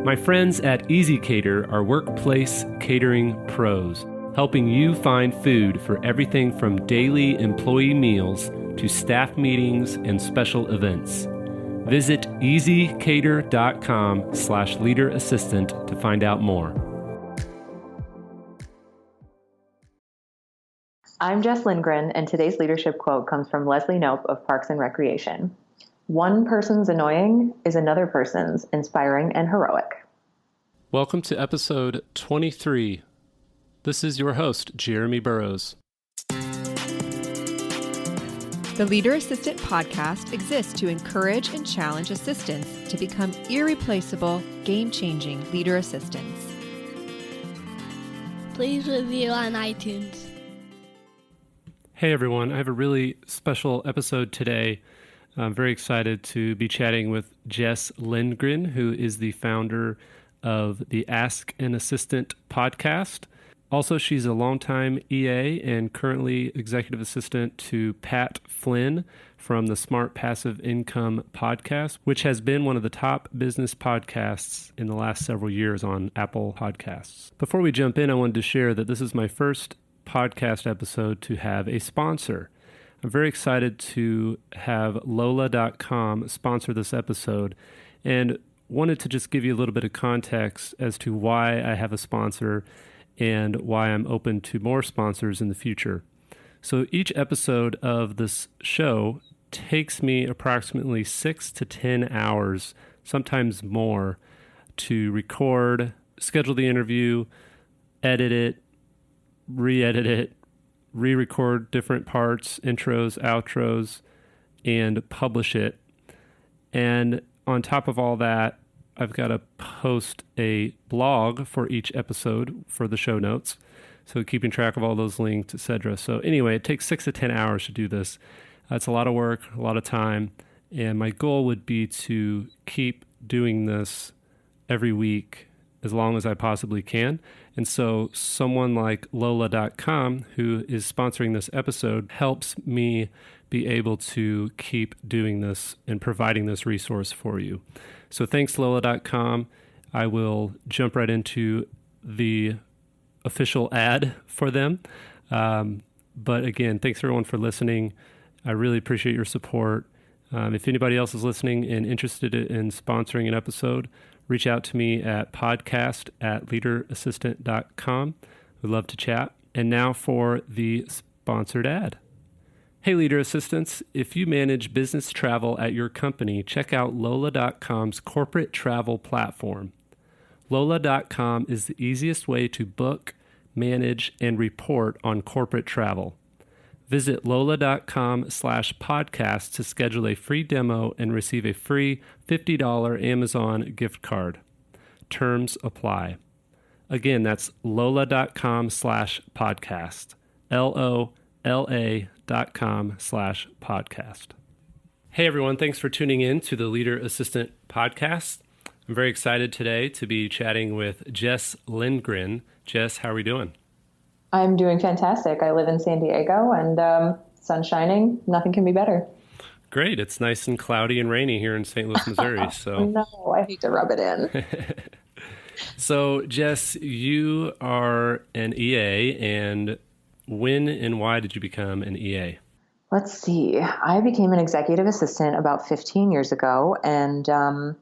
My friends at Easy Cater are workplace catering pros, helping you find food for everything from daily employee meals to staff meetings and special events. Visit easycater.com/leaderassistant to find out more. I'm Jess Lindgren, and today's leadership quote comes from Leslie Knope of Parks and Recreation. One person's annoying is another person's inspiring and heroic. Welcome to episode 23. This is your host, Jeremy Burrows. The Leader Assistant podcast exists to encourage and challenge assistants to become irreplaceable, game-changing leader assistants. Please review on iTunes. Hey everyone, I have a really special episode today. I'm very excited to be chatting with Jess Lindgren, who is the founder of the Ask an Assistant podcast. Also, she's a longtime EA and currently executive assistant to Pat Flynn from the Smart Passive Income podcast, which has been one of the top business podcasts in the last several years on Apple Podcasts. Before we jump in, I wanted to share that this is my first podcast episode to have a sponsor. I'm very excited to have Lola.com sponsor this episode and wanted to just give you a little bit of context as to why I have a sponsor and why I'm open to more sponsors in the future. So each episode of this show takes me approximately 6 to 10 hours, sometimes more, to record, schedule the interview, edit it, re-edit it, re-record different parts, intros, outros, and publish it. And on top of all that, I've got to post a blog for each episode for the show notes. So keeping track of all those links, etc. So anyway, it takes 6 to 10 hours to do this. It's a lot of work, a lot of time. And my goal would be to keep doing this every week as long as I possibly can. And so someone like Lola.com, who is sponsoring this episode, helps me be able to keep doing this and providing this resource for you. So thanks, Lola.com. I will jump right into the official ad for them. But again, thanks everyone for listening. I really appreciate your support. If anybody else is listening and interested in sponsoring an episode, reach out to me at podcast@leaderassistant.com. We'd love to chat. And now for the sponsored ad. Hey, Leader Assistants, if you manage business travel at your company, check out Lola.com's corporate travel platform. Lola.com is the easiest way to book, manage, and report on corporate travel. Visit Lola.com/podcast to schedule a free demo and receive a free $50 Amazon gift card. Terms apply. Again, that's Lola.com/podcast. LOLA.com/podcast. Hey everyone, thanks for tuning in to the Leader Assistant podcast. I'm very excited today to be chatting with Jess Lindgren. Jess, how are we doing? I'm doing fantastic. I live in San Diego and sun's shining. Nothing can be better. Great. It's nice and cloudy and rainy here in St. Louis, Missouri. So no, I hate to rub it in. So, Jess, you are an EA, and when and why did you become an EA? Let's see. I became an executive assistant about 15 years ago, and I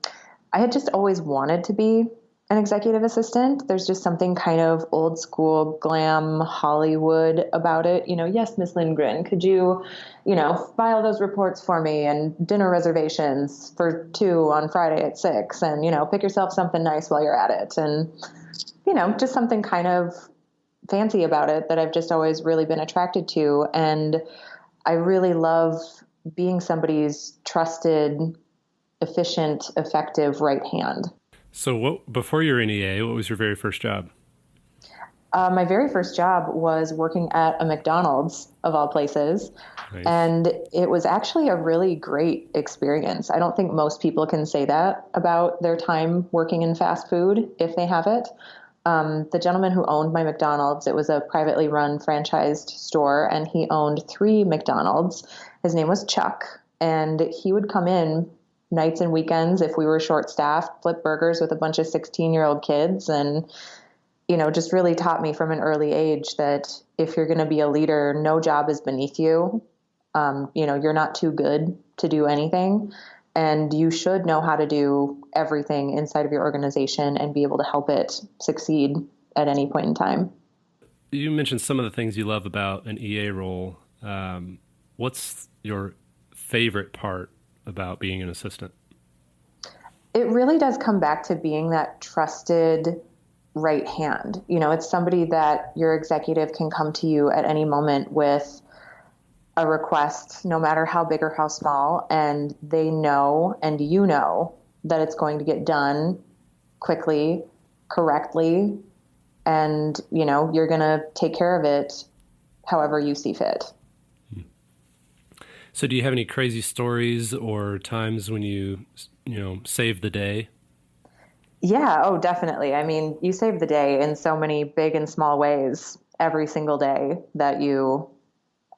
had just always wanted to be an executive assistant. There's just something kind of old school, glam, Hollywood about it. Yes, Miss Lindgren, could you, file those reports for me and dinner reservations for 2 on Friday at 6 and, pick yourself something nice while you're at it. And, just something kind of fancy about it that I've just always really been attracted to. And I really love being somebody's trusted, efficient, effective right hand. So before you were an EA, what was your very first job? My very first job was working at a McDonald's, of all places. Nice. And it was actually a really great experience. I don't think most people can say that about their time working in fast food, if they have it. The gentleman who owned my McDonald's, it was a privately run franchised store, and he owned 3 McDonald's. His name was Chuck, and he would come in nights and weekends, if we were short staffed, flip burgers with a bunch of 16-year-old kids. And, just really taught me from an early age that if you're going to be a leader, no job is beneath you. You're not too good to do anything, and you should know how to do everything inside of your organization and be able to help it succeed at any point in time. You mentioned some of the things you love about an EA role. What's your favorite part about being an assistant? It really does come back to being that trusted right hand. It's somebody that your executive can come to you at any moment with a request, no matter how big or how small, and they know, and that it's going to get done quickly, correctly, and, you're going to take care of it however you see fit. So do you have any crazy stories or times when you saved the day? Yeah, oh, definitely. I mean, you save the day in so many big and small ways every single day that you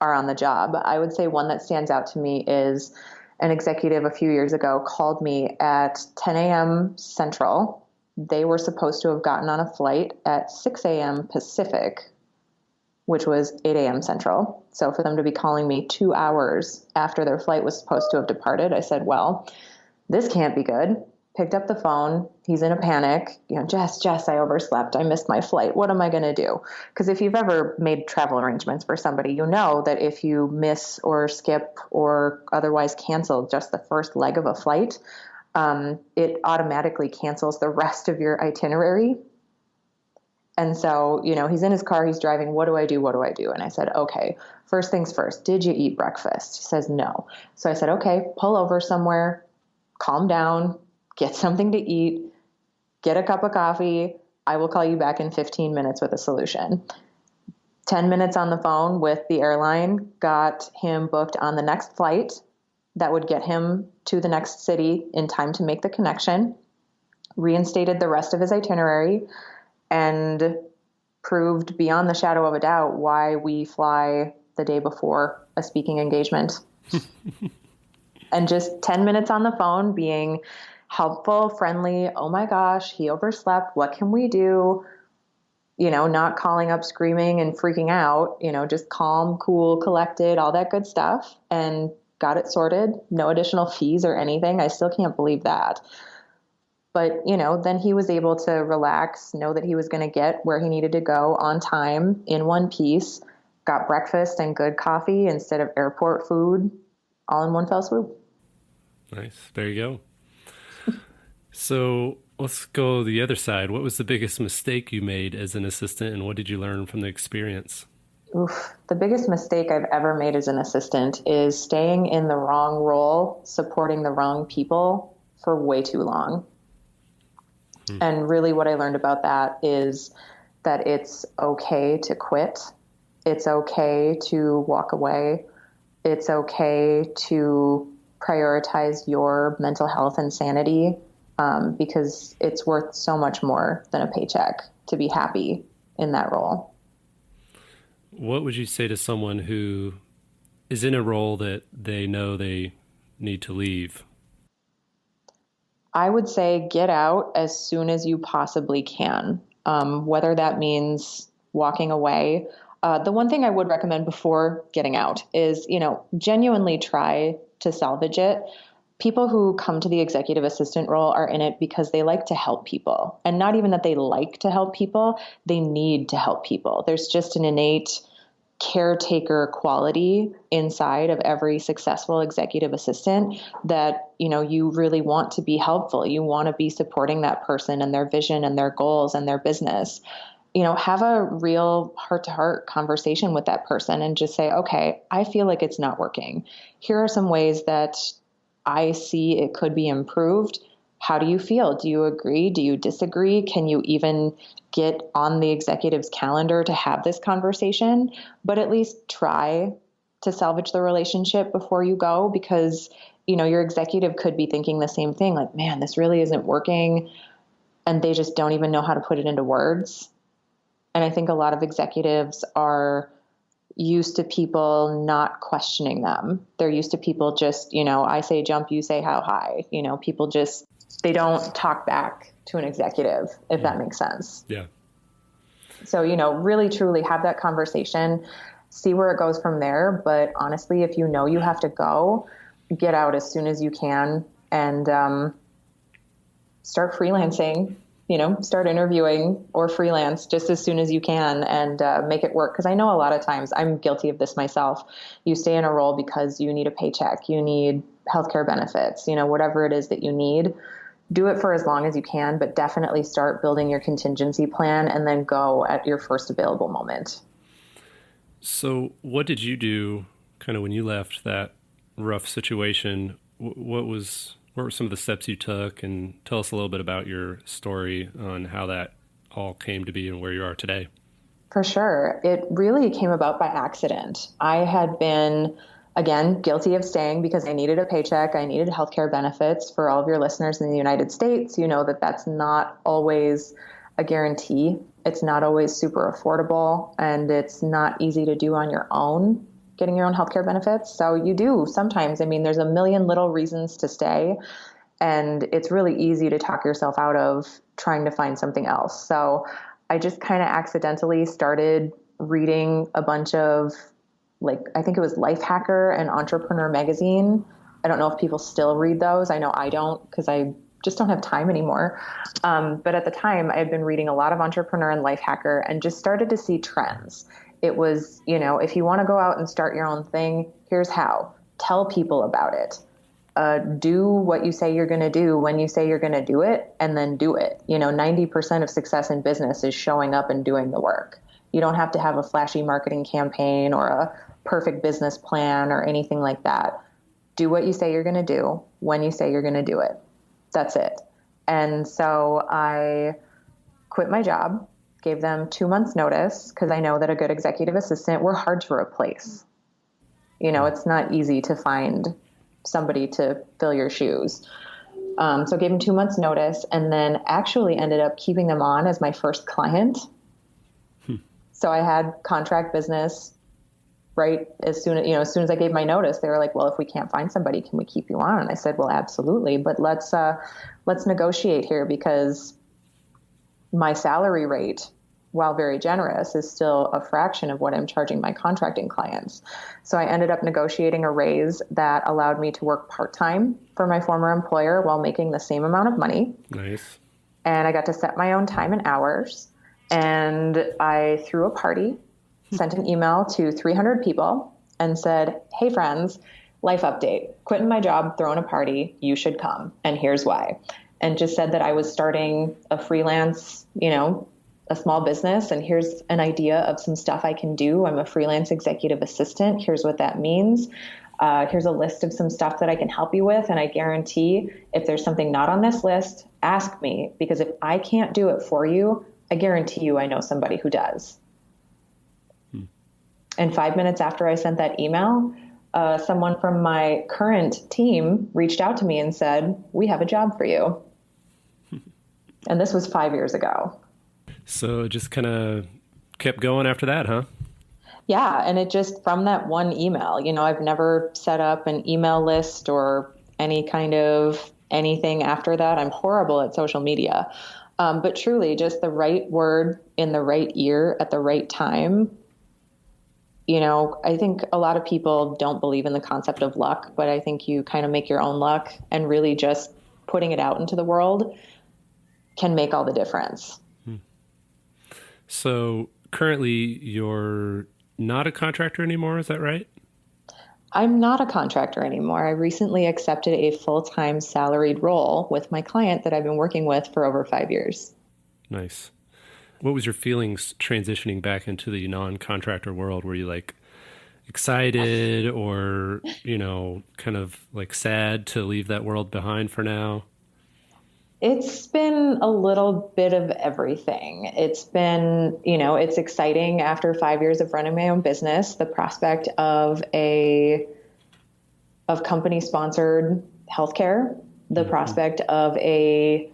are on the job. I would say one that stands out to me is an executive a few years ago called me at 10 a.m. Central. They were supposed to have gotten on a flight at 6 a.m. Pacific, which was 8 a.m. Central. So for them to be calling me 2 hours after their flight was supposed to have departed, I said, well, this can't be good. Picked up the phone. He's in a panic. Jess, I overslept. I missed my flight. What am I going to do? Because if you've ever made travel arrangements for somebody, you know that if you miss or skip or otherwise cancel just the first leg of a flight, it automatically cancels the rest of your itinerary. And so, he's in his car, he's driving. What do I do? What do I do? And I said, okay, first things first, did you eat breakfast? He says, no. So I said, okay, pull over somewhere, calm down, get something to eat, get a cup of coffee. I will call you back in 15 minutes with a solution. 10 minutes on the phone with the airline, got him booked on the next flight that would get him to the next city in time to make the connection, reinstated the rest of his itinerary, and proved beyond the shadow of a doubt why we fly the day before a speaking engagement. And just 10 minutes on the phone being helpful, friendly. Oh my gosh, he overslept. What can we do? Not calling up screaming and freaking out, just calm, cool, collected, all that good stuff, and got it sorted. No additional fees or anything. I still can't believe that. But, then he was able to relax, know that he was going to get where he needed to go on time in one piece, got breakfast and good coffee instead of airport food, all in one fell swoop. Nice. There you go. So let's go the other side. What was the biggest mistake you made as an assistant, and what did you learn from the experience? Oof. The biggest mistake I've ever made as an assistant is staying in the wrong role, supporting the wrong people for way too long. And really what I learned about that is that it's okay to quit. It's okay to walk away. It's okay to prioritize your mental health and sanity, because it's worth so much more than a paycheck to be happy in that role. What would you say to someone who is in a role that they know they need to leave? I would say get out as soon as you possibly can, whether that means walking away. The one thing I would recommend before getting out is, genuinely try to salvage it. People who come to the executive assistant role are in it because they like to help people. And not even that they like to help people, they need to help people. There's just an innate caretaker quality inside of every successful executive assistant that, you really want to be helpful. You want to be supporting that person and their vision and their goals and their business. Have a real heart-to-heart conversation with that person and just say, okay, I feel like it's not working. Here are some ways that I see it could be improved. How do you feel? Do you agree? Do you disagree? Can you even get on the executive's calendar to have this conversation? But at least try to salvage the relationship before you go, because, your executive could be thinking the same thing, like, man, this really isn't working. And they just don't even know how to put it into words. And I think a lot of executives are used to people not questioning them. They're used to people just, I say jump, you say how high. People just, they don't talk back to an executive, if that makes sense. Yeah. So, really truly have that conversation, see where it goes from there. But honestly, if you have to go, get out as soon as you can and start freelancing, start interviewing or freelance just as soon as you can and make it work. Because I know a lot of times, I'm guilty of this myself. You stay in a role because you need a paycheck, you need healthcare benefits, whatever it is that you need. Do it for as long as you can, but definitely start building your contingency plan and then go at your first available moment. So what did you do kind of when you left that rough situation? What were some of the steps you took? And tell us a little bit about your story on how that all came to be and where you are today. For sure. It really came about by accident. I had been, again, guilty of staying because I needed a paycheck. I needed healthcare benefits. For all of your listeners in the United States, you know that that's not always a guarantee. It's not always super affordable, and it's not easy to do on your own, getting your own healthcare benefits. So you do sometimes. There's a million little reasons to stay, and it's really easy to talk yourself out of trying to find something else. So I just kind of accidentally started reading a bunch of, I think it was Life Hacker and Entrepreneur Magazine. I don't know if people still read those. I know I don't, because I just don't have time anymore. But at the time, I had been reading a lot of Entrepreneur and Life Hacker and just started to see trends. It was, if you want to go out and start your own thing, here's how. Tell people about it. Do what you say you're going to do when you say you're going to do it, and then do it. 90% of success in business is showing up and doing the work. You don't have to have a flashy marketing campaign or a perfect business plan or anything like that. Do what you say you're going to do when you say you're going to do it. That's it. And so I quit my job, gave them 2 months notice, because I know that a good executive assistant, we're hard to replace. It's not easy to find somebody to fill your shoes. So I gave them 2 months notice, and then actually ended up keeping them on as my first client. So I had contract business right as soon as I gave my notice. They were like, well, if we can't find somebody, can we keep you on? And I said, well, absolutely. But let's negotiate here, because my salary rate, while very generous, is still a fraction of what I'm charging my contracting clients. So I ended up negotiating a raise that allowed me to work part-time for my former employer while making the same amount of money. Nice. And I got to set my own time and hours. And I threw a party, sent an email to 300 people and said, hey friends, life update, quitting my job, throwing a party, you should come. And here's why. And just said that I was starting a freelance, a small business. And here's an idea of some stuff I can do. I'm a freelance executive assistant. Here's what that means. Here's a list of some stuff that I can help you with. And I guarantee if there's something not on this list, ask me, because if I can't do it for you, I guarantee you I know somebody who does. And 5 minutes after I sent that email, someone from my current team reached out to me and said, we have a job for you. And this was 5 years ago. So it just kind of kept going after that, huh? Yeah. And it just, from that one email, I've never set up an email list or any kind of anything after that. I'm horrible at social media. But truly, just the right word in the right ear at the right time. I think a lot of people don't believe in the concept of luck, but I think you kind of make your own luck, and really just putting it out into the world can make all the difference. So currently you're not a contractor anymore, is that right? I'm not a contractor anymore. I recently accepted a full-time salaried role with my client that I've been working with for over 5 years. Nice. What was your feelings transitioning back into the non-contractor world? Were you excited or, kind of sad to leave that world behind for now? It's been a little bit of everything. It's been, it's exciting after 5 years of running my own business, the prospect of company sponsored healthcare, the prospect of a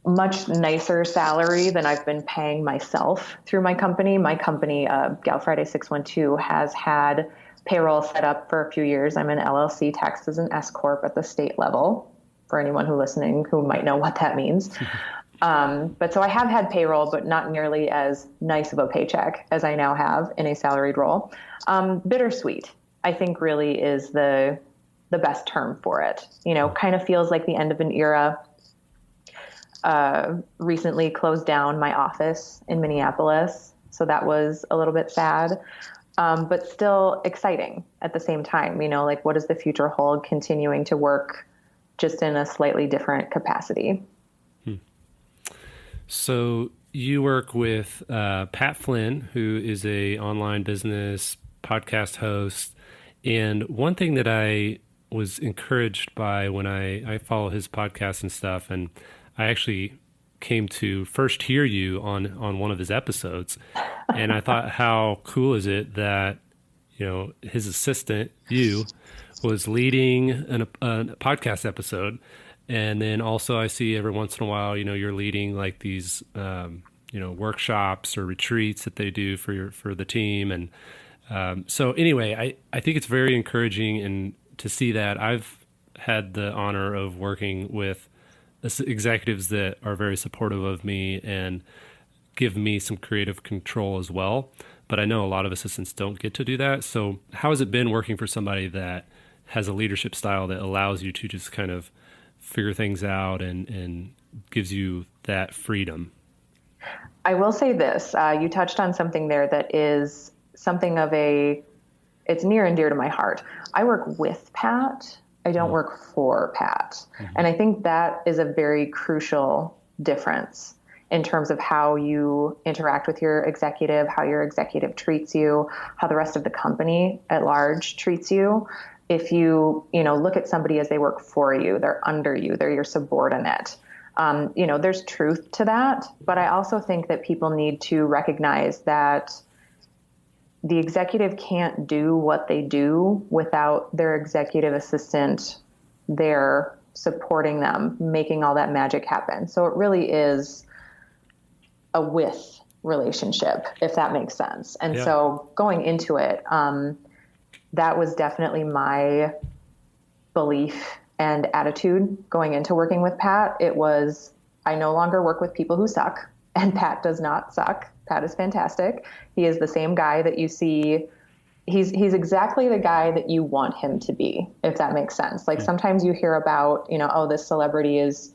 much nicer salary than I've been paying myself through my company. My company, Gal Friday 612, has had payroll set up for a few years. I'm an LLC taxed as an S Corp at the state level, for anyone who listening who might know what that means. But so I have had payroll, but not nearly as nice of a paycheck as I now have in a salaried role. Bittersweet, I think, really is the best term for it. Kind of feels like the end of an era. Recently closed down my office in Minneapolis, so that was a little bit sad, but still exciting at the same time. Like, what does the future hold? Continuing to work just in a slightly different capacity. So you work with Pat Flynn, who is a online business podcast host, and one thing that I was encouraged by when I follow his podcast and stuff, and I actually came to first hear you on one of his episodes, and I thought, how cool is it that his assistant, you, was leading a podcast episode, and then also I see every once in a while you're leading like these workshops or retreats that they do for the team, and so anyway, I think it's very encouraging and to see that. I've had the honor of working with executives that are very supportive of me and give me some creative control as well. But I know a lot of assistants don't get to do that. So how has it been working for somebody that has a leadership style that allows you to just kind of figure things out and gives you that freedom? I will say this. You touched on something there that is something of it's near and dear to my heart. I work with Pat. I don't work for Pat. Mm-hmm. And I think that is a very crucial difference in terms of how you interact with your executive, how your executive treats you, how the rest of the company at large treats you. If you, look at somebody as they work for you, they're under you, they're your subordinate. There's truth to that. But I also think that people need to recognize that the executive can't do what they do without their executive assistant there supporting them, making all that magic happen. So it really is a with relationship, if that makes sense. And so going into it, that was definitely my belief and attitude going into working with Pat. It was, I no longer work with people who suck, and Pat does not suck. Pat is fantastic. He is the same guy that you see. He's exactly the guy that you want him to be, if that makes sense. Like sometimes you hear about, this celebrity is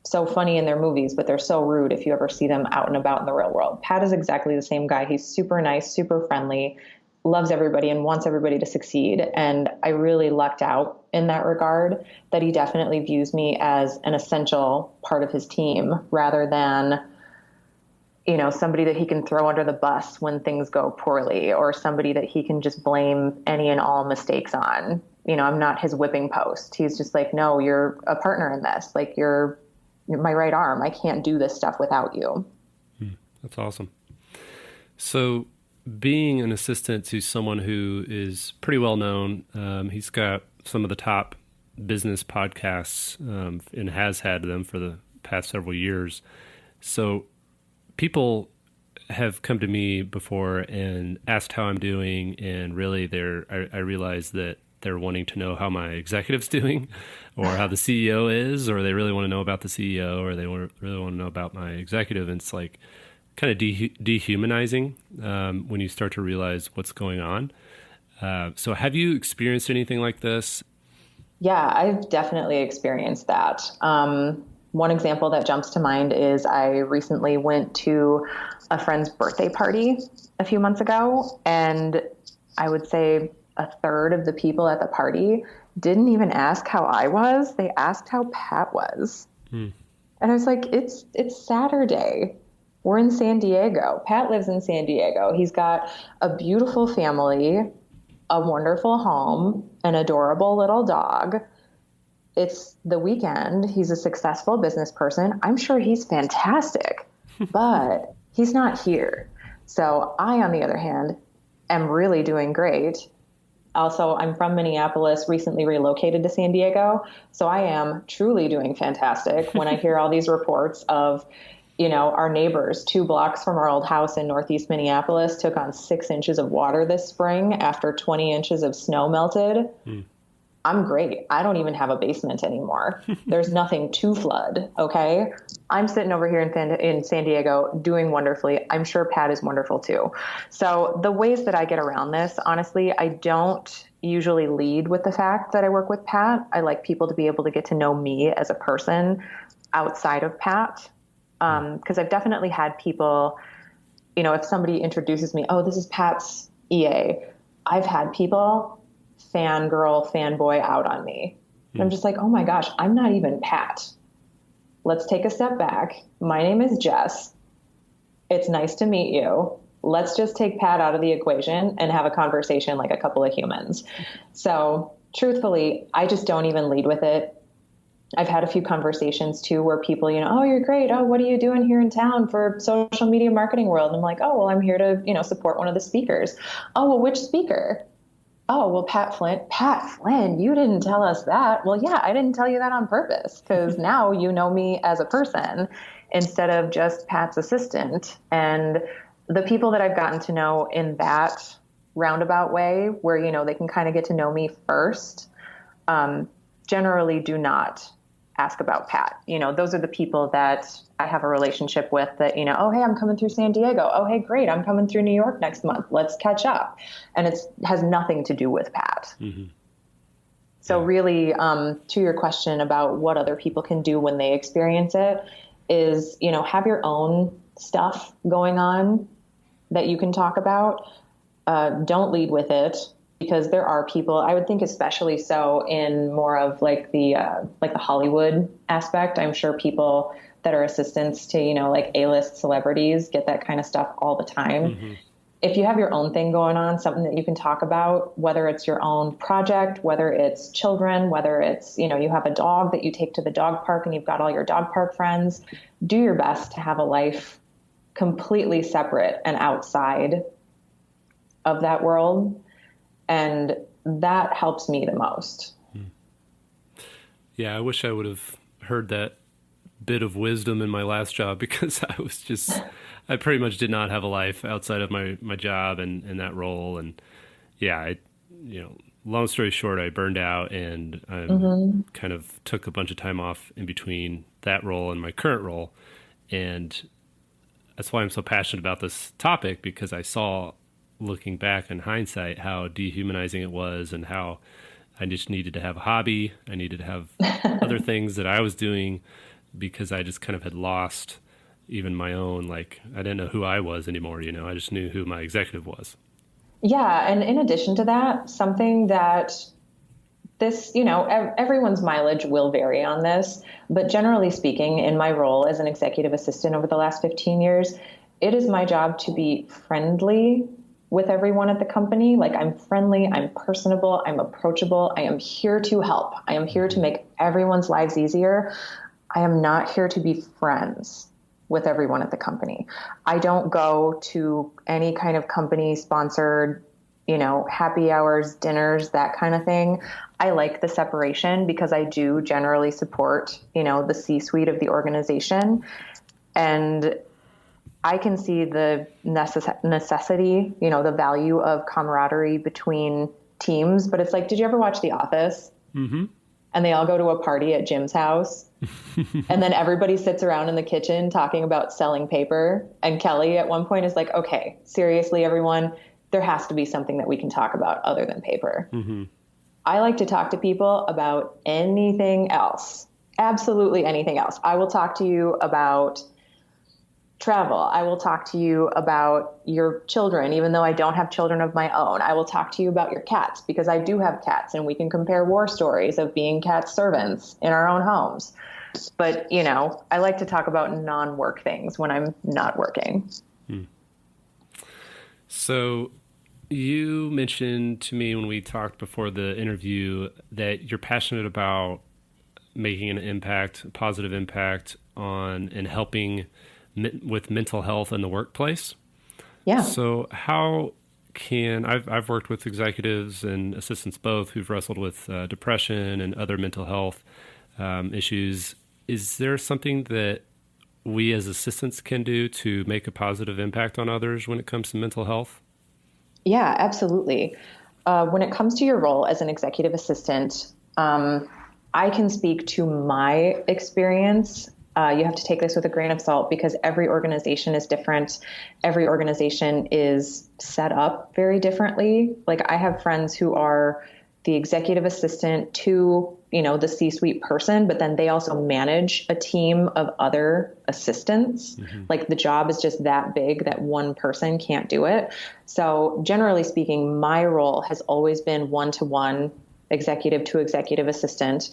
so funny in their movies, but they're so rude if you ever see them out and about in the real world. Pat is exactly the same guy. He's super nice, super friendly, loves everybody and wants everybody to succeed. And I really lucked out in that regard, that he definitely views me as an essential part of his team rather than somebody that he can throw under the bus when things go poorly, or somebody that he can just blame any and all mistakes on. I'm not his whipping post. He's just like, no, you're a partner in this. Like you're my right arm. I can't do this stuff without you. That's awesome. So being an assistant to someone who is pretty well known, he's got some of the top business podcasts and has had them for the past several years. So people have come to me before and asked how I'm doing, and really I realize that they're wanting to know how my executive's doing or how the CEO is, or they really want to know about the CEO, or they really want to know about my executive. And it's like kind of dehumanizing when you start to realize what's going on. So have you experienced anything like this? Yeah, I've definitely experienced that. One example that jumps to mind is I recently went to a friend's birthday party a few months ago, and I would say a third of the people at the party didn't even ask how I was. They asked how Pat was. And I was like, it's Saturday. We're in San Diego. Pat lives in San Diego. He's got a beautiful family, a wonderful home, an adorable little dog. It's the weekend. He's a successful business person. I'm sure he's fantastic, but he's not here. So I, on the other hand, am really doing great. Also, I'm from Minneapolis, recently relocated to San Diego. So I am truly doing fantastic when I hear all these reports of, our neighbors 2 blocks from our old house in Northeast Minneapolis took on 6 inches of water this spring after 20 inches of snow melted. I'm great. I don't even have a basement anymore. There's nothing to flood. Okay. I'm sitting over here in San Diego doing wonderfully. I'm sure Pat is wonderful too. So the ways that I get around this, honestly, I don't usually lead with the fact that I work with Pat. I like people to be able to get to know me as a person outside of Pat. Because I've definitely had people, if somebody introduces me, oh, this is Pat's EA. I've had people fangirl, fanboy out on me. I'm just like, oh my gosh, I'm not even Pat. Let's take a step back. My name is Jess. It's nice to meet you. Let's just take Pat out of the equation and have a conversation like a couple of humans. So truthfully, I just don't even lead with it. I've had a few conversations too where people, oh, you're great. Oh, what are you doing here in town for social media marketing world? And I'm like, oh, well, I'm here to, support one of the speakers. Oh, well, which speaker? Oh, well, Pat Flynn, you didn't tell us that. Well, yeah, I didn't tell you that on purpose because now you know me as a person instead of just Pat's assistant. And the people that I've gotten to know in that roundabout way where, they can kind of get to know me first, generally do not ask about Pat. Those are the people that I have a relationship with that, oh, hey, I'm coming through San Diego. Oh, hey, great. I'm coming through New York next month. Let's catch up. And it has nothing to do with Pat. Mm-hmm. So really, to your question about what other people can do when they experience it is, have your own stuff going on that you can talk about. Don't lead with it. Because there are people, I would think especially so in more of like the Hollywood aspect. I'm sure people that are assistants to, like A-list celebrities get that kind of stuff all the time. Mm-hmm. If you have your own thing going on, something that you can talk about, whether it's your own project, whether it's children, whether it's, you have a dog that you take to the dog park and you've got all your dog park friends, do your best to have a life completely separate and outside of that world. And that helps me the most. Yeah, I wish I would have heard that bit of wisdom in my last job because I pretty much did not have a life outside of my job and that role. And yeah, long story short, I burned out and I kind of took a bunch of time off in between that role and my current role. And that's why I'm so passionate about this topic because I saw, looking back in hindsight, how dehumanizing it was and how I just needed to have a hobby. I needed to have other things that I was doing because I just kind of had lost even my own, I didn't know who I was anymore, I just knew who my executive was. Yeah. And in addition to that, something that this, everyone's mileage will vary on this, but generally speaking, in my role as an executive assistant over the last 15 years, it is my job to be friendly with everyone at the company. I'm friendly, I'm personable, I'm approachable. I am here to help. I am here to make everyone's lives easier. I am not here to be friends with everyone at the company. I don't go to any kind of company sponsored, happy hours, dinners, that kind of thing. I like the separation because I do generally support, the C-suite of the organization. And I can see the necessity, the value of camaraderie between teams. But it's like, did you ever watch The Office? Mm-hmm. And they all go to a party at Jim's house. And then everybody sits around in the kitchen talking about selling paper. And Kelly at one point is like, okay, seriously, everyone, there has to be something that we can talk about other than paper. Mm-hmm. I like to talk to people about anything else. Absolutely anything else. I will talk to you about travel. I will talk to you about your children, even though I don't have children of my own. I will talk to you about your cats because I do have cats and we can compare war stories of being cat servants in our own homes. But, I like to talk about non-work things when I'm not working. So you mentioned to me when we talked before the interview that you're passionate about making an impact, a positive impact on and helping with mental health in the workplace. Yeah. So how I've worked with executives and assistants both who've wrestled with depression and other mental health issues. Is there something that we as assistants can do to make a positive impact on others when it comes to mental health? Yeah, absolutely. When it comes to your role as an executive assistant, I can speak to my experience. You have to take this with a grain of salt because every organization is different. Every organization is set up very differently. Like I have friends who are the executive assistant to, the C-suite person, but then they also manage a team of other assistants. Mm-hmm. Like the job is just that big that one person can't do it. So generally speaking, my role has always been one-to-one, executive to executive assistant.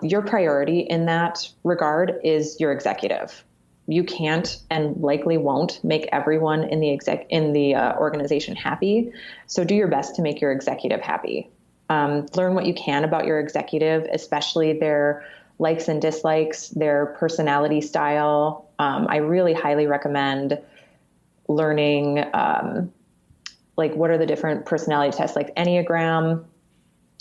Your priority in that regard is your executive. You can't and likely won't make everyone in the organization happy. So do your best to make your executive happy. Learn what you can about your executive, especially their likes and dislikes, their personality style. I really highly recommend learning, what are the different personality tests, like Enneagram,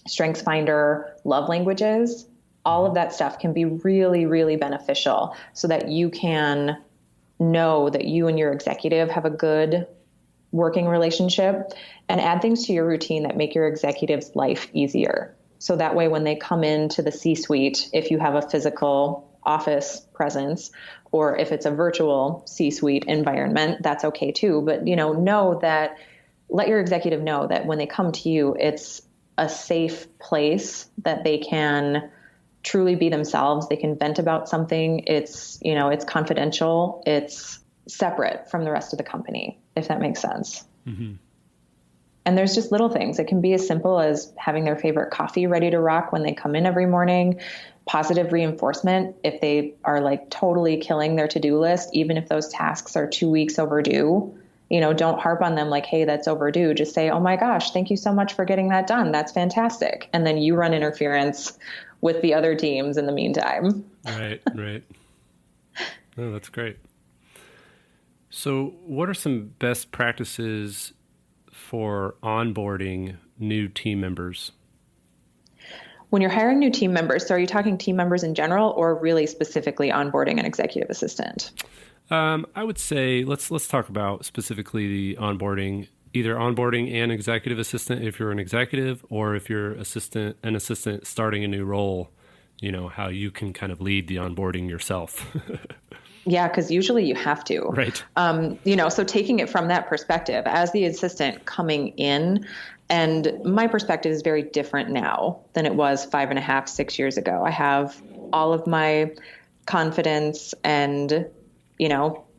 StrengthsFinder, love languages. All of that stuff can be really, really beneficial so that you can know that you and your executive have a good working relationship, and add things to your routine that make your executive's life easier. So that way, when they come into the C-suite, if you have a physical office presence, or if it's a virtual C-suite environment, that's okay too. But, let your executive know that when they come to you, it's a safe place that they can truly be themselves. They can vent about something. It's confidential. It's separate from the rest of the company, if that makes sense. Mm-hmm. And there's just little things. It can be as simple as having their favorite coffee ready to rock when they come in every morning, positive reinforcement if they are totally killing their to-do list, even if those tasks are 2 weeks overdue. Don't harp on them like, hey, that's overdue. Just say, oh my gosh, thank you so much for getting that done. That's fantastic. And then you run interference with the other teams in the meantime. Right. Oh, that's great. So what are some best practices for onboarding new team members? When you're hiring new team members, so are you talking team members in general or really specifically onboarding an executive assistant? I would say let's talk about specifically the onboarding, either onboarding an executive assistant if you're an executive, or if you're an assistant starting a new role, how you can kind of lead the onboarding yourself. Yeah, because usually you have to. Right. So taking it from that perspective, as the assistant coming in, and my perspective is very different now than it was 5.5, 6 years ago. I have all of my confidence and,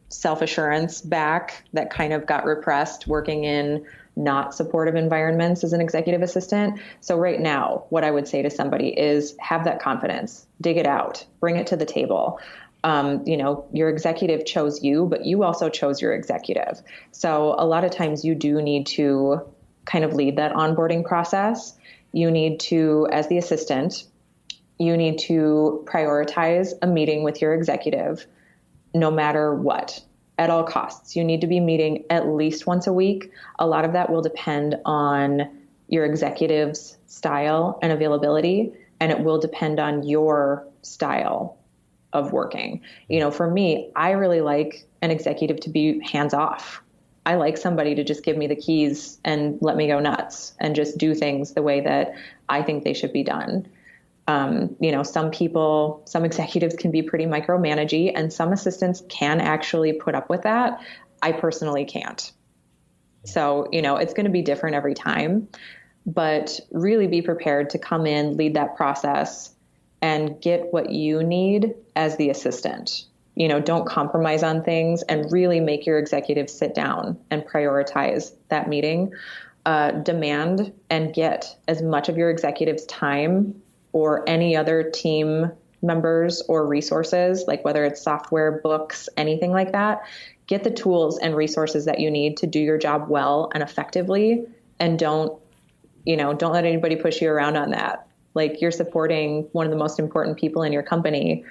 self-assurance back that kind of got repressed working in not supportive environments as an executive assistant. So right now, what I would say to somebody is have that confidence, dig it out, bring it to the table. Your executive chose you, but you also chose your executive. So a lot of times you do need to kind of lead that onboarding process. You need to, as the assistant, you need to prioritize a meeting with your executive no matter what, at all costs. You need to be meeting at least once a week. A lot of that will depend on your executive's style and availability, and it will depend on your style of working. For me, I really like an executive to be hands off. I like somebody to just give me the keys and let me go nuts and just do things the way that I think they should be done. Some executives can be pretty micromanagey, and some assistants can actually put up with that. I personally can't. So, it's going to be different every time, but really be prepared to come in, lead that process, and get what you need as the assistant. Don't compromise on things, and really make your executive sit down and prioritize that meeting. Demand and get as much of your executive's time or any other team members or resources, like whether it's software, books, anything like that. Get the tools and resources that you need to do your job well and effectively, and don't let anybody push you around on that. Like, you're supporting one of the most important people in your company.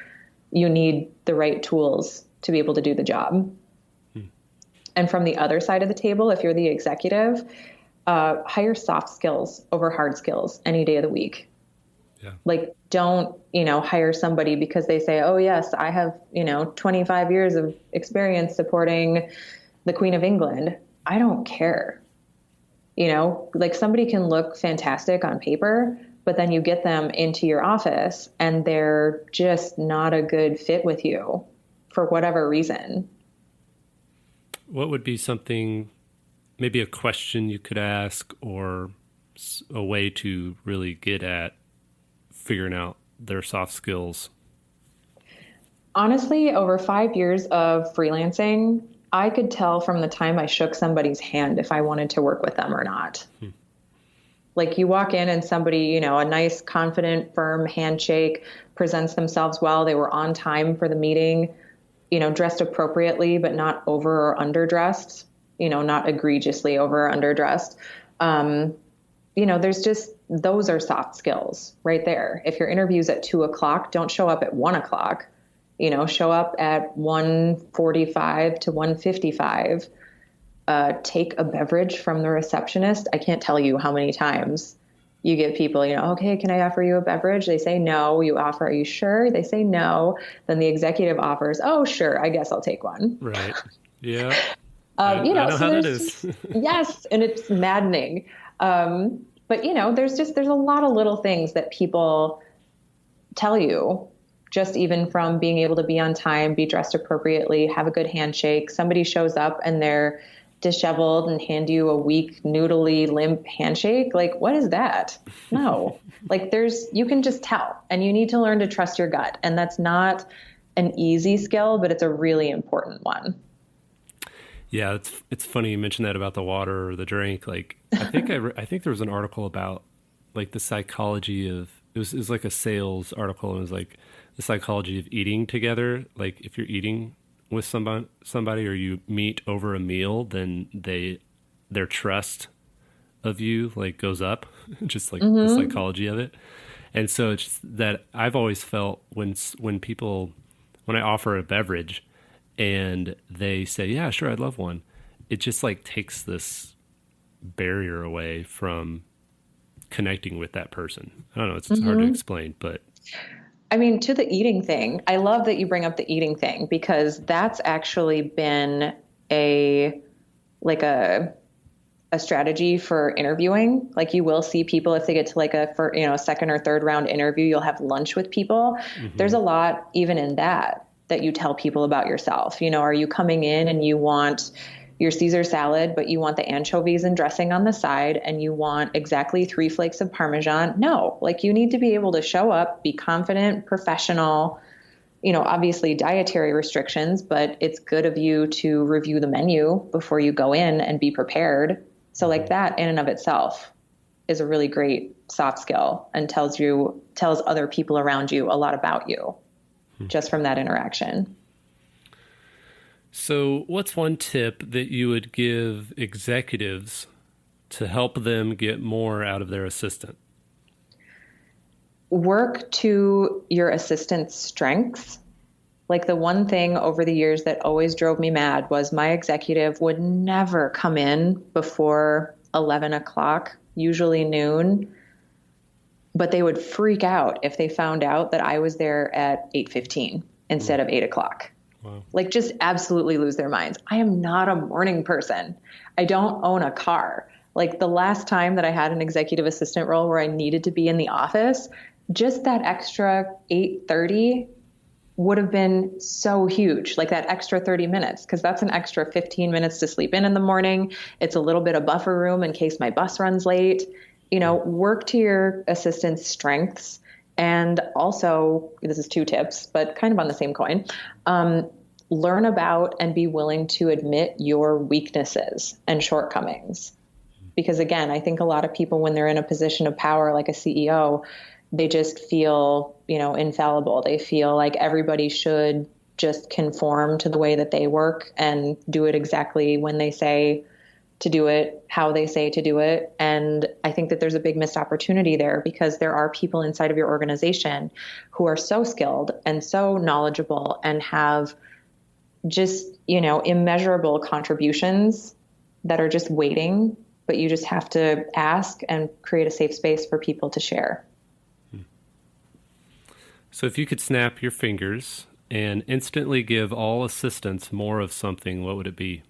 You need the right tools to be able to do the job. And from the other side of the table, if you're the executive, hire soft skills over hard skills any day of the week. Yeah. Like, don't, hire somebody because they say, oh, yes, I have, 25 years of experience supporting the Queen of England. I don't care. Like, somebody can look fantastic on paper, but then you get them into your office and they're just not a good fit with you for whatever reason. What would be something, maybe a question you could ask or a way to really get at figuring out their soft skills? Honestly, over 5 years of freelancing, I could tell from the time I shook somebody's hand if I wanted to work with them or not. Like, you walk in and somebody, a nice, confident, firm handshake, presents themselves well. They were on time for the meeting, dressed appropriately, but not over or underdressed, not egregiously over or underdressed. There's just, those are soft skills right there. If your interview's at 2:00, don't show up at 1:00, show up at 1:45 to 1:55. Take a beverage from the receptionist. I can't tell you how many times you get people, okay, can I offer you a beverage? They say no. You offer, are you sure? They say no. Then the executive offers, oh, sure, I guess I'll take one. Right. Yeah. I know how that is. Yes, and it's maddening. But there's a lot of little things that people tell you, just even from being able to be on time, be dressed appropriately, have a good handshake. Somebody shows up and they're disheveled and hand you a weak, noodly, limp handshake. Like, what is that? No, like, you can just tell, and you need to learn to trust your gut. And that's not an easy skill, but it's a really important one. Yeah, it's funny you mentioned that about the water or the drink. Like, I think there was an article about like the psychology of, it was like a sales article, and it was like the psychology of eating together. Like, if you're eating with somebody or you meet over a meal, then their trust of you like goes up, just like the psychology of it. And so it's just that I've always felt when I offer a beverage and they say, yeah, sure, I'd love one, it just like takes this barrier away from connecting with that person. I don't know, it's hard to explain, but I mean, to the eating thing, I love that you bring up the eating thing, because that's actually been a strategy for interviewing. Like, you will see people, if they get to like a second or third round interview, you'll have lunch with people. There's a lot even in that you tell people about yourself. Are you coming in and you want your Caesar salad, but you want the anchovies and dressing on the side, and you want exactly 3 flakes of Parmesan? No, like, you need to be able to show up, be confident, professional, obviously dietary restrictions, but it's good of you to review the menu before you go in and be prepared. So like, that in and of itself is a really great soft skill, and tells other people around you a lot about you just from that interaction. So what's one tip that you would give executives to help them get more out of their assistant? Work to your assistant's strengths. Like, the one thing over the years that always drove me mad was my executive would never come in before 11:00, usually noon, but they would freak out if they found out that I was there at 8:15 instead of 8:00. Wow. Like, just absolutely lose their minds. I am not a morning person. I don't own a car. Like, the last time that I had an executive assistant role where I needed to be in the office, just that extra 8:30 would have been so huge. Like, that extra 30 minutes, because that's an extra 15 minutes to sleep in the morning. It's a little bit of buffer room in case my bus runs late. Work to your assistant's strengths. And also, this is 2 tips, but kind of on the same coin, learn about and be willing to admit your weaknesses and shortcomings. Because again, I think a lot of people, when they're in a position of power, like a CEO, they just feel, infallible. They feel like everybody should just conform to the way that they work and do it exactly when they say to do it, how they say to do it. And I think that there's a big missed opportunity there, because there are people inside of your organization who are so skilled and so knowledgeable and have just, immeasurable contributions that are just waiting, but you just have to ask and create a safe space for people to share. So if you could snap your fingers and instantly give all assistants more of something, what would it be?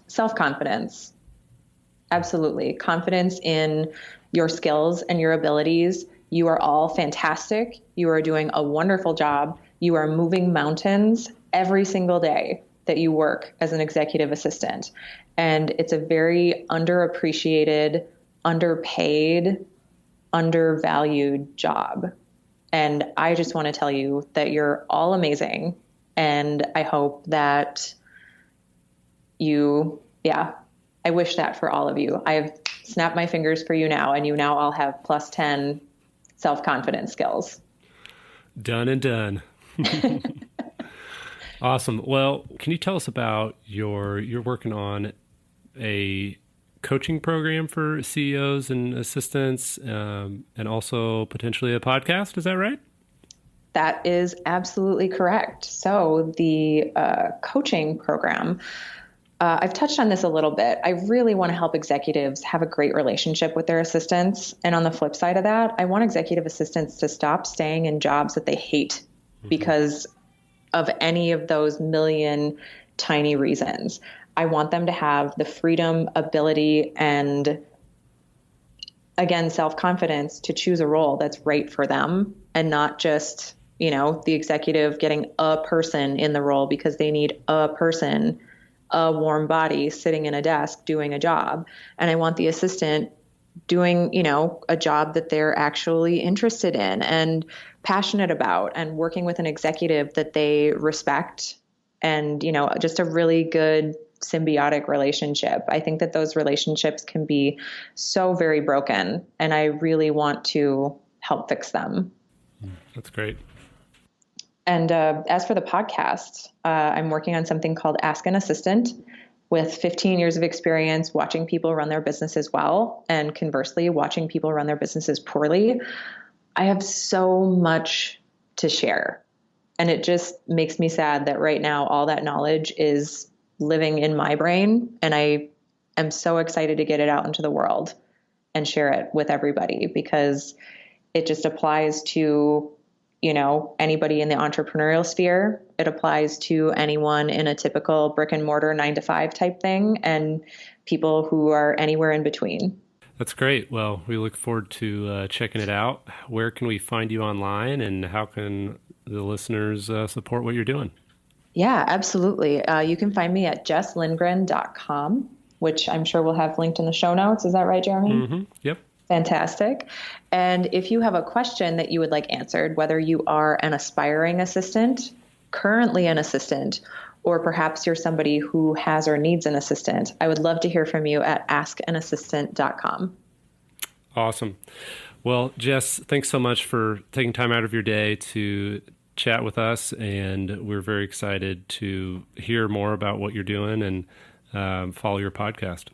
Self-confidence. Absolutely. Confidence in your skills and your abilities. You are all fantastic. You are doing a wonderful job. You are moving mountains every single day that you work as an executive assistant. And it's a very underappreciated, underpaid, undervalued job. And I just want to tell you that you're all amazing. And I hope that I wish that for all of you. I've snapped my fingers for you now, and you now all have plus 10 self-confidence skills. Done and done. Awesome. Well, can you tell us about you're working on a coaching program for CEOs and assistants, and also potentially a podcast. Is that right? That is absolutely correct. So the coaching program, I've touched on this a little bit. I really want to help executives have a great relationship with their assistants. And on the flip side of that, I want executive assistants to stop staying in jobs that they hate because of any of those million tiny reasons. I want them to have the freedom, ability, and again, self-confidence to choose a role that's right for them and not just, the executive getting a person in the role because they need a person, a warm body sitting in a desk doing a job. And I want the assistant doing, a job that they're actually interested in and passionate about and working with an executive that they respect and, just a really good symbiotic relationship. I think that those relationships can be so very broken, and I really want to help fix them. That's great. And as for the podcast, I'm working on something called Ask an Assistant with 15 years of experience watching people run their businesses well and conversely watching people run their businesses poorly. I have so much to share, and it just makes me sad that right now all that knowledge is living in my brain, and I am so excited to get it out into the world and share it with everybody because it just applies to, anybody in the entrepreneurial sphere. It applies to anyone in a typical brick and mortar 9-to-5 type thing and people who are anywhere in between. That's great. Well, we look forward to checking it out. Where can we find you online, and how can the listeners support what you're doing? Yeah, absolutely. You can find me at jesslindgren.com, which I'm sure we'll have linked in the show notes. Is that right, Jeremy? Mm-hmm. Yep. Fantastic. And if you have a question that you would like answered, whether you are an aspiring assistant, currently an assistant, or perhaps you're somebody who has or needs an assistant, I would love to hear from you at askanassistant.com. Awesome. Well, Jess, thanks so much for taking time out of your day to chat with us, and we're very excited to hear more about what you're doing and follow your podcast.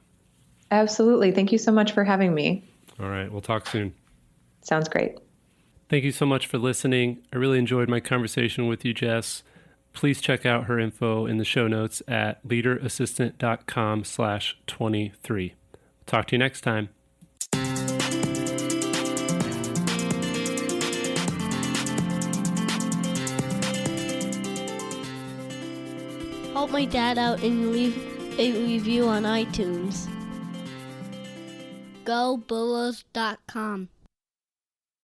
Absolutely. Thank you so much for having me. All right. We'll talk soon. Sounds great. Thank you so much for listening. I really enjoyed my conversation with you, Jess. Please check out her info in the show notes at leaderassistant.com/23. Talk to you next time. Help my dad out and leave a review on iTunes. GoBulls.com